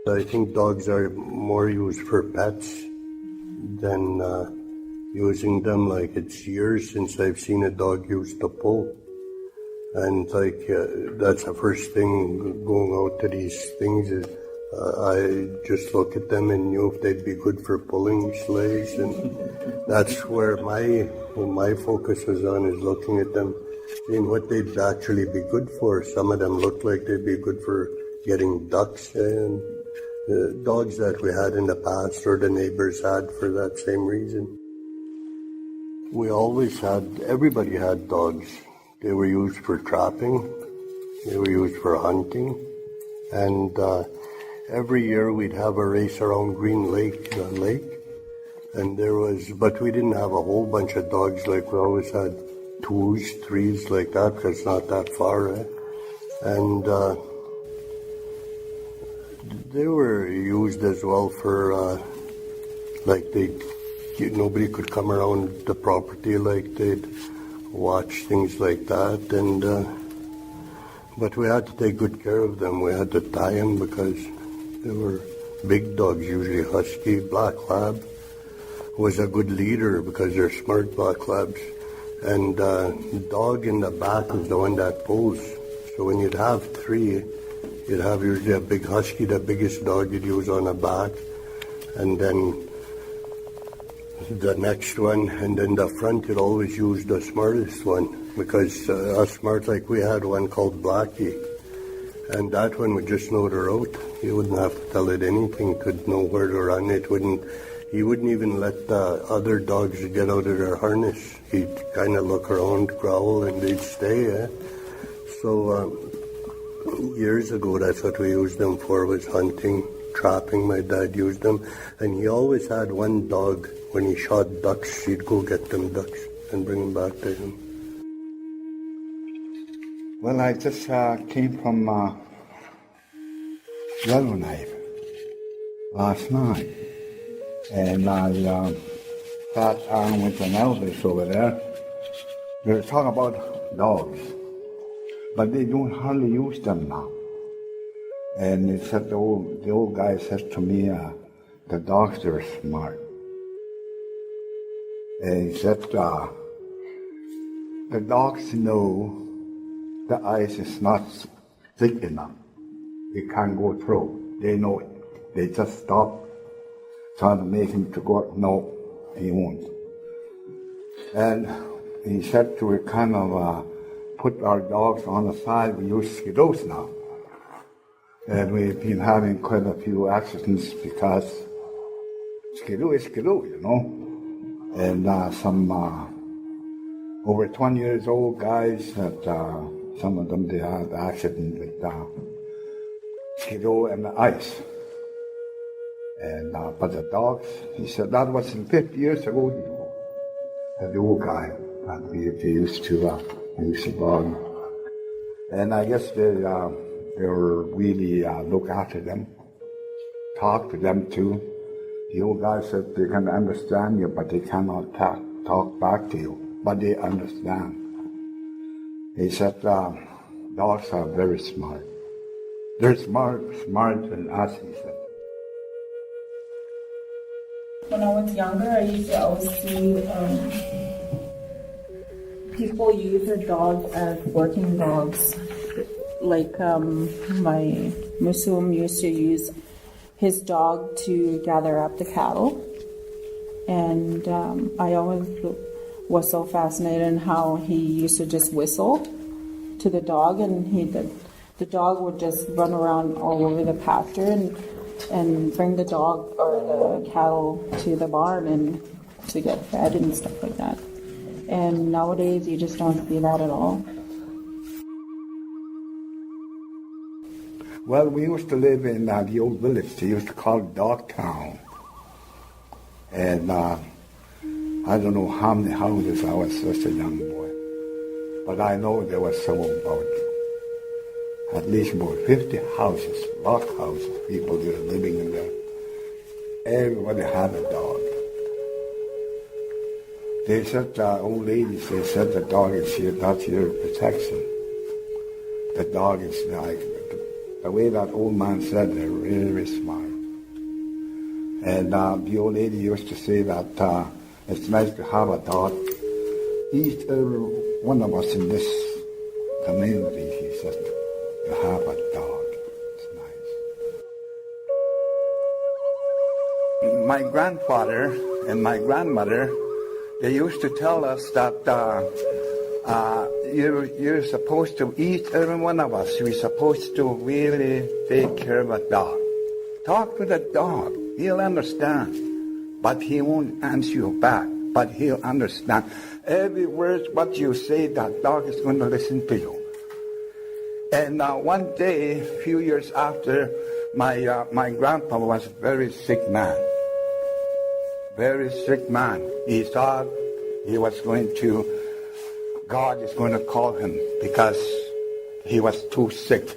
I think dogs are more used for pets than using them. Like, it's years since I've seen a dog used to pull. And that's the first thing going out to these things is I just look at them and knew if they'd be good for pulling sleighs. And that's where my focus was on, is looking at them, seeing what they'd actually be good for. Some of them looked like they'd be good for getting ducks and dogs that we had in the past or the neighbors had for that same reason. Everybody had dogs. They were used for trapping, they were used for hunting, and every year we'd have a race around Green Lake, and but we didn't have a whole bunch of dogs. Like, we always had 2s, 3s like that, because it's not that far, and they were used as well for, nobody could come around the property, like they'd watch things like that, and but we had to take good care of them. We had to tie them because they were big dogs, usually husky. Black Lab was a good leader because they're smart, Black Labs, and the dog in the back is the one that pulls. So when you'd have 3, you'd have usually a big husky, the biggest dog you'd use on the back, and then the next one, and then the front, you'd always use the smartest one, because us smart, like, we had one called Blackie, and that one would just know the route. You wouldn't have to tell it anything to know where to run. He wouldn't even let the other dogs get out of their harness. He'd kind of look around, growl, and they'd stay. So years ago, that's what we used them for, was hunting, trapping. My dad used them, and he always had one dog. When he shot ducks, he'd go get them ducks and bring them back to him. Well, I just came from Yellowknife last night, and I sat down with an elders over there. They were talking about dogs, but they don't hardly use them now. And they said, the old guy said to me, the dogs are smart. And he said, the dogs know the ice is not thick enough. It can't go through. They know it. They just stop trying to make him to go. No, he won't. And he said to kind of put our dogs on the side. We use Skidos now. And we've been having quite a few accidents because Skidoo is Skidoo, you know. And some over 20 years old guys that some of them, they had accident with Skidoo and the ice. And but the dogs, he said that was 50 years ago, the old guy that we used to use the dog. And I guess they were really look after them, talk to them too. The old guy said they can understand you, but they cannot talk back to you, but they understand. He said dogs are very smart. They're smarter than us, he said. When I was younger, I used to always see people use their dogs as working dogs. Like my Musum used to use his dog to gather up the cattle. And I always was so fascinated in how he used to just whistle to the dog, and the dog would just run around all over the pasture and bring the dog or the cattle to the barn and to get fed and stuff like that. And nowadays you just don't see that at all. Well, we used to live in the old village. They used to call it Dogtown. And I don't know how many houses. I was such a young boy. But I know there was at least about 50 houses, log houses, people that were living in there. Everybody had a dog. They said, old ladies, they said the dog is here, that's your protection. The dog is like The way that old man said, they're really, really smart. And the old lady used to say that it's nice to have a dog. Each every one of us in this community, he said, to have a dog. It's nice. My grandfather and my grandmother, they used to tell us that you're supposed to, each every one of us, we're supposed to really take care of a dog. Talk to the dog. He'll understand. But he won't answer you back. But he'll understand. Every word what you say, that dog is going to listen to you. And one day, a few years after, my grandpa was a very sick man. Very sick man. He thought he was going to, God is going to call him because he was too sick.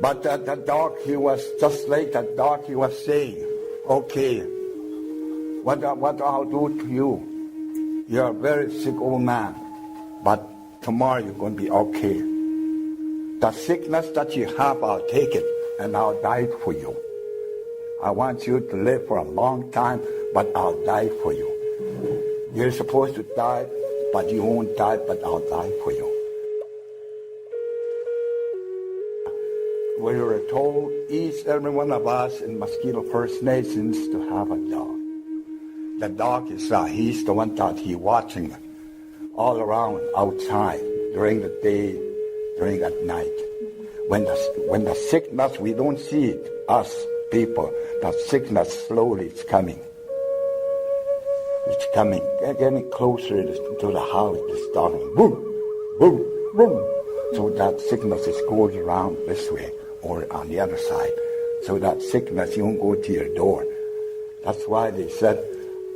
But the dog, he was just like the dog, he was saying, okay, what I'll do to you? You're a very sick old man, but tomorrow you're going to be okay. The sickness that you have, I'll take it, and I'll die for you. I want you to live for a long time, but I'll die for you. You're supposed to die, but you won't die, but I'll die for you. We were told, each every one of us in Mosquito First Nations to have a dog. The dog is, he's the one that he's watching all around outside during the day, during at night. When the sickness, we don't see it, us people, the sickness slowly is coming. It's coming, getting closer to the house, it's starting, boom, boom, boom. So that sickness is goes around this way or on the other side. So that sickness won't go to your door. That's why they said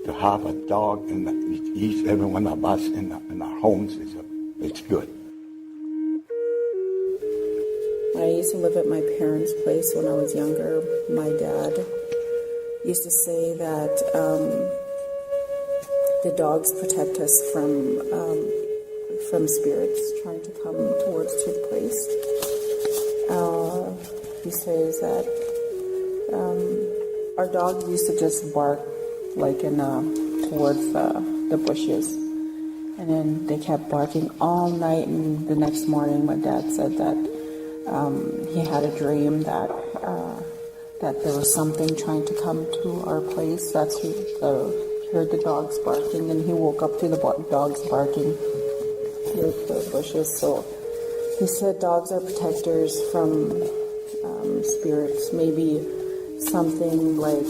to have a dog in each every one of us in our homes it's good. When I used to live at my parents' place when I was younger, my dad used to say that the dogs protect us from spirits trying to come towards the place. He says that our dogs used to just bark like towards the bushes, and then they kept barking all night. And the next morning, my dad said that he had a dream that there was something trying to come to our place. That's he heard the dogs barking, and he woke up to the dogs barking through the bushes. So he said dogs are protectors from spirits, maybe something like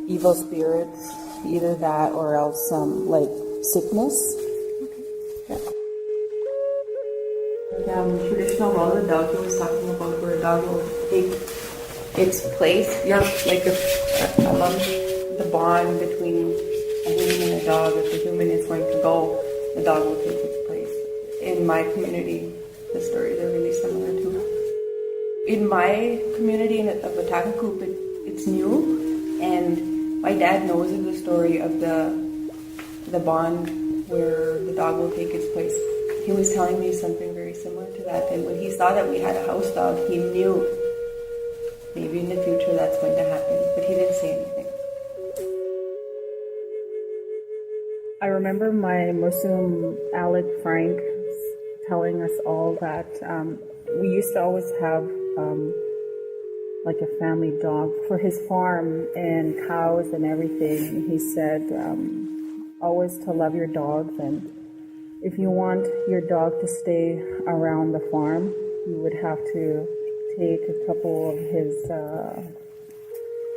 evil spirits, either that or else like sickness. Traditional role of the dog he was talking about, where a dog will take its place. Yeah, like I love the bond between a human and a dog. If the human is going to go, the dog will take its place. In my community, the stories are really similar too. In my community of Wetaskiwin, it's new, and my dad knows of the story of the bond where the dog will take its place. He was telling me something very similar to that, and when he saw that we had a house dog, he knew maybe in the future that's going to happen, but he didn't say anything. I remember my Muslim Alec Frank telling us all that we used to always have like a family dog for his farm and cows and everything. He said always to love your dogs, and if you want your dog to stay around the farm, you would have to take a couple of his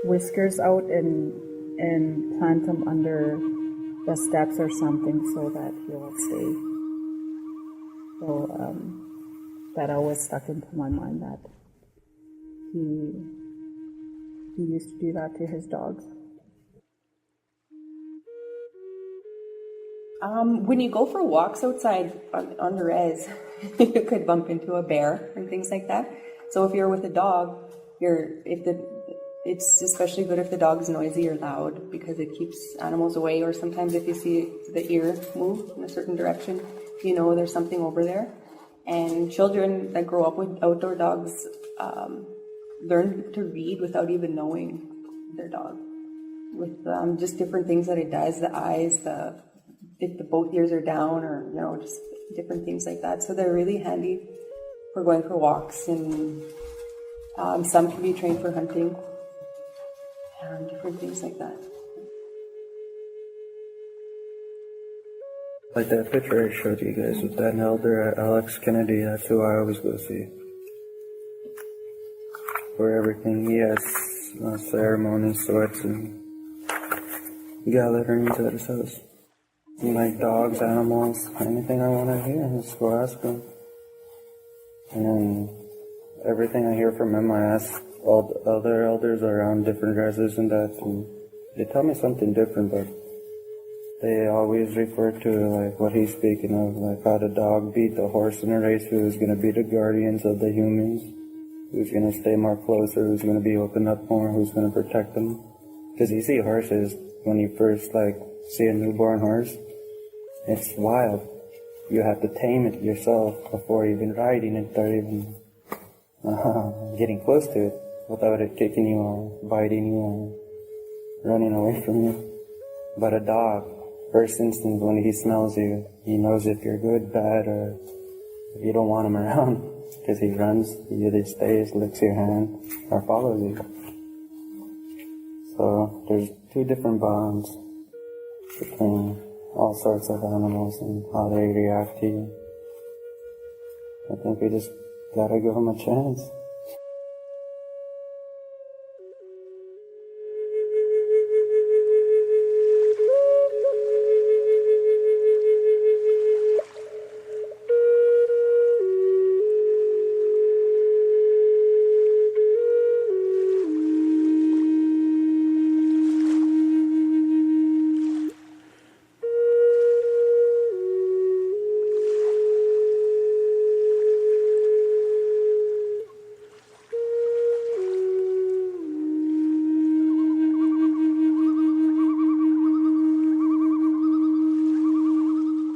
whiskers out and plant them under the steps or something so that he will stay. So that always stuck into my mind that he used to do that to his dogs. When you go for walks outside on the res, you could bump into a bear and things like that. So if you're with a dog, it's especially good if the dog's noisy or loud, because it keeps animals away. Or sometimes if you see the ear move in a certain direction, you know there's something over there. And children that grow up with outdoor dogs learn to read without even knowing their dog. With just different things that it does, the eyes, if the both ears are down, or just different things like that. So they're really handy for going for walks, and some can be trained for hunting, and different things like that. Like that picture I showed you guys with that elder, Alex Kennedy, that's who I always go see. For everything, he has ceremonies, sorts, and gatherings at his house. Like dogs, animals, anything I want to hear, I just go ask him. And then everything I hear from him, I ask all the other elders around different races and that, and they tell me something different, but they always refer to like what he's speaking of, like how the dog beat the horse in a race, who's going to be the guardians of the humans, who's going to stay more closer, who's going to be opened up more, who's going to protect them. Because you see horses, when you first see a newborn horse, it's wild. You have to tame it yourself before even riding it or even getting close to it without it kicking you or biting you or running away from you. But a dog, first instance, when he smells you, he knows if you're good, bad, or if you don't want him around, because he runs, he either stays, licks your hand, or follows you. So there's two different bonds between all sorts of animals and how they react to you. I think we just gotta give them a chance.